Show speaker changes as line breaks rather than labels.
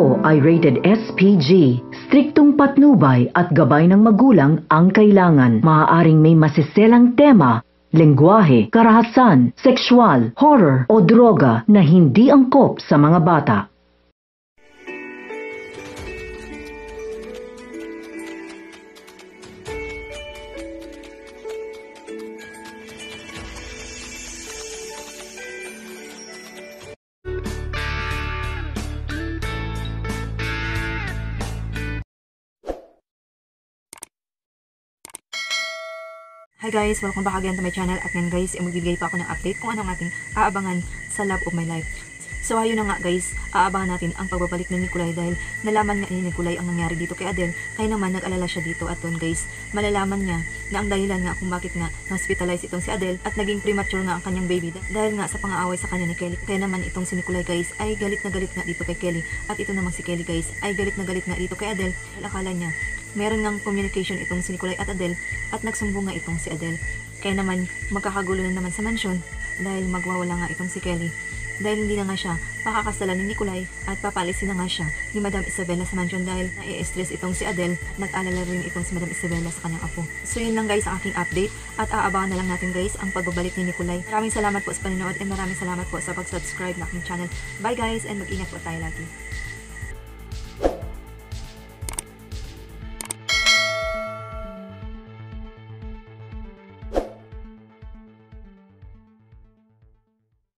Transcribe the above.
ito ay rated SPG. Striktong patnubay at gabay ng magulang ang kailangan. Maaaring may masiselang tema, lengguwahe, karahasan, sexual, horror o droga na hindi angkop sa mga bata.
Hi guys! Welcome back again to my channel. At ngayon guys, magbibigay pa ako ng update kung anong ating aabangan sa Love of My Life. So ayun na nga guys, aabangan natin ang pagbabalik ni Nicolay dahil nalaman nga ni Nicolay ang nangyari dito kay Adele. Kaya naman nag-alala siya dito at doon guys, malalaman niya na ang dahilan nga kung bakit nga hospitalize itong si Adele at naging premature nga ang kanyang baby dahil nga sa pang-aaway sa kanya ni Kelly. Kaya naman itong si Nicolay guys ay galit na galit nga dito kay Kelly at ito namang si Kelly guys ay galit na galit nga dito kay Adele dahil akala niya meron ngang communication itong si Nicolay at Adele at nagsumbong nga itong si Adele. Kaya naman magkakagulo na naman sa mansyon dahil magwawala nga itong si Kelly. Dahil hindi na nga siya pakakasalan ni Nicolay at papalisin na nga siya ni Madam Isabela sa mansyon dahil nai-stress itong si Adele. Nag-alala rin itong si Madam Isabela sa kanyang apo. So yun lang guys ang aking update at aabangan na lang natin guys ang pagbabalik ni Nicolay. Maraming salamat po sa panonood and maraming salamat po sa pag-subscribe na aking channel. Bye guys and mag-ingat po tayo lagi.